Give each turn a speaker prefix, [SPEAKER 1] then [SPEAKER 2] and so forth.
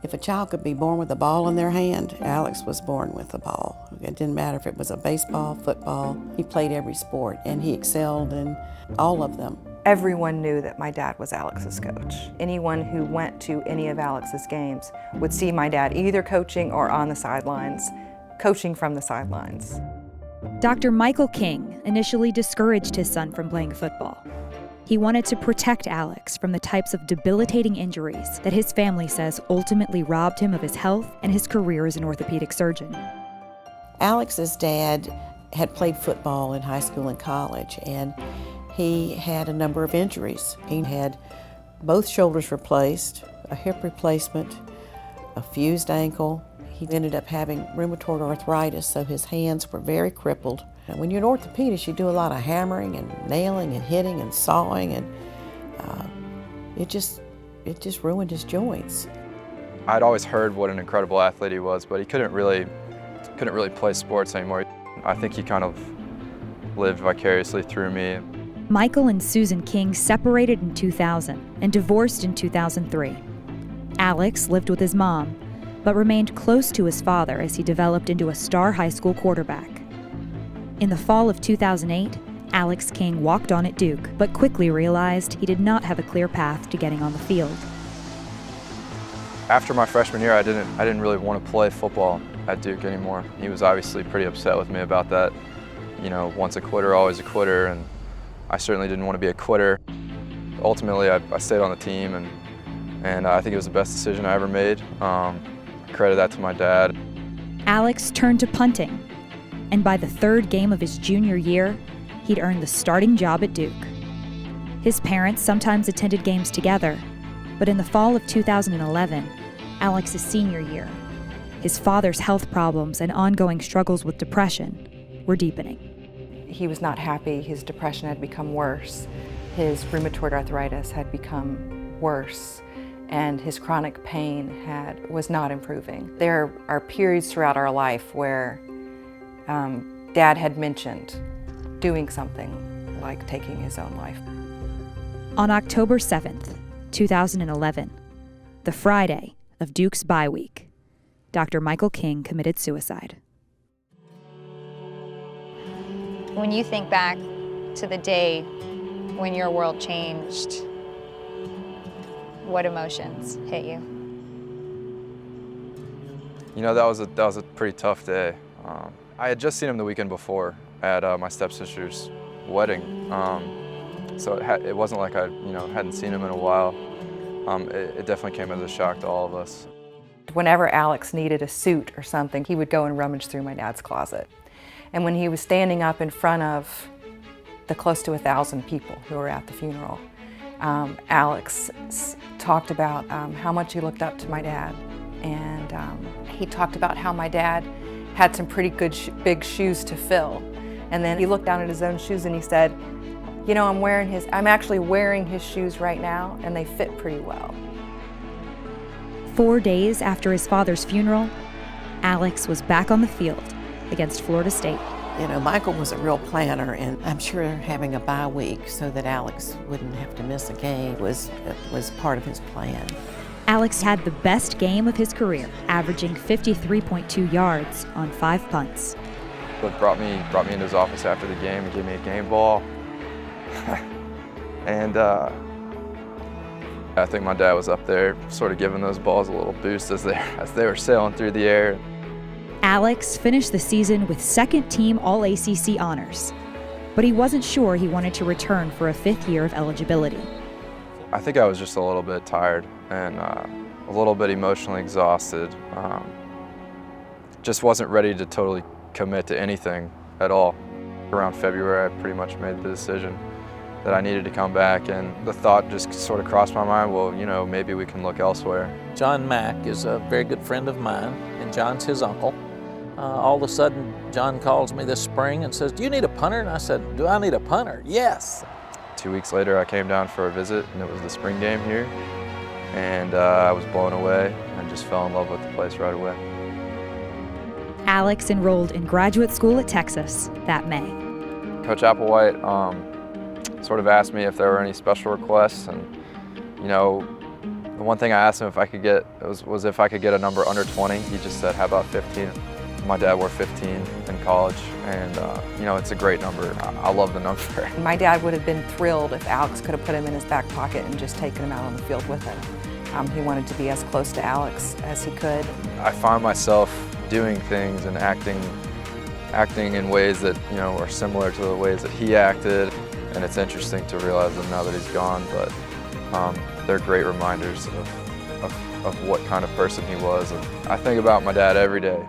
[SPEAKER 1] If a child could be born with a ball in their hand, Alex was born with a ball. It didn't matter if it was a baseball, football. He played every sport, and he excelled in all of them.
[SPEAKER 2] Everyone knew that my dad was Alex's coach. Anyone who went to any of Alex's games would see my dad either coaching or on the sidelines, coaching from the sidelines.
[SPEAKER 3] Dr. Michael King initially discouraged his son from playing football. He wanted to protect Alex from the types of debilitating injuries that his family says ultimately robbed him of his health and his career as an orthopedic surgeon.
[SPEAKER 1] Alex's dad had played football in high school and college, and he had a number of injuries. He had both shoulders replaced, a hip replacement, a fused ankle. He ended up having rheumatoid arthritis, so his hands were very crippled. And when you're an orthopedist, you do a lot of hammering and nailing and hitting and sawing, and it just ruined his joints.
[SPEAKER 4] I'd always heard what an incredible athlete he was, but he couldn't really play sports anymore. I think he kind of lived vicariously through me.
[SPEAKER 3] Michael and Susan King separated in 2000 and divorced in 2003. Alex lived with his mom, but remained close to his father as he developed into a star high school quarterback. In the fall of 2008, Alex King walked on at Duke, but quickly realized he did not have a clear path to getting on the field.
[SPEAKER 4] After my freshman year, I didn't really want to play football at Duke anymore. He was obviously pretty upset with me about that. You know, once a quitter, always a quitter, and I certainly didn't want to be a quitter. Ultimately, I stayed on the team, and I think it was the best decision I ever made. I credit that to my dad.
[SPEAKER 3] Alex turned to punting, and by the third game of his junior year, he'd earned the starting job at Duke. His parents sometimes attended games together, but in the fall of 2011, Alex's senior year, his father's health problems and ongoing struggles with depression were deepening.
[SPEAKER 2] He was not happy. His depression had become worse. His rheumatoid arthritis had become worse, and his chronic pain was not improving. There are periods throughout our life where Dad had mentioned doing something like taking his own life.
[SPEAKER 3] On October 7th, 2011, the Friday of Duke's bye week, Dr. Michael King committed suicide.
[SPEAKER 5] When you think back to the day when your world changed, what emotions hit you?
[SPEAKER 4] You know, that was a pretty tough day. I had just seen him the weekend before at my stepsister's wedding, so it wasn't like I hadn't seen him in a while. It definitely came as a shock to all of us.
[SPEAKER 2] Whenever Alex needed a suit or something, he would go and rummage through my dad's closet. And when he was standing up in front of the close to 1,000 people who were at the funeral, Alex talked about how much he looked up to my dad. And he talked about how my dad had some pretty good big shoes to fill. And then he looked down at his own shoes and he said, you know, I'm actually wearing his shoes right now, and they fit pretty well.
[SPEAKER 3] 4 days after his father's funeral, Alex was back on the field against Florida State.
[SPEAKER 1] You know, Michael was a real planner, and I'm sure having a bye week so that Alex wouldn't have to miss a game was part of his plan.
[SPEAKER 3] Alex had the best game of his career, averaging 53.2 yards on 5 punts.
[SPEAKER 4] But brought me into his office after the game and gave me a game ball. And I think my dad was up there sort of giving those balls a little boost as they were sailing through the air.
[SPEAKER 3] Alex finished the season with second-team All-ACC honors, but he wasn't sure he wanted to return for a 5th year of eligibility.
[SPEAKER 4] I think I was just a little bit tired and a little bit emotionally exhausted. Just wasn't ready to totally commit to anything at all. Around February, I pretty much made the decision that I needed to come back, and the thought just sort of crossed my mind, well, you know, maybe we can look elsewhere.
[SPEAKER 6] John Mack is a very good friend of mine, and John's his uncle. All of a sudden, John calls me this spring and says, do you need a punter? And I said, do I need a punter? Yes.
[SPEAKER 4] 2 weeks later, I came down for a visit, and it was the spring game here, and I was blown away and just fell in love with the place right away.
[SPEAKER 3] Alex enrolled in graduate school at Texas that May.
[SPEAKER 4] Coach Applewhite sort of asked me if there were any special requests, and you know, The one thing I asked him if I could get was if I could get a number under 20. He just said, how about 15? My dad wore 15 in college, and you know, it's a great number. I love the number.
[SPEAKER 2] My dad would have been thrilled if Alex could have put him in his back pocket and just taken him out on the field with him. He wanted to be as close to Alex as he could.
[SPEAKER 4] I find myself doing things and acting in ways that, you know, are similar to the ways that he acted, and it's interesting to realize them now that he's gone, but they're great reminders of what kind of person he was. And I think about my dad every day.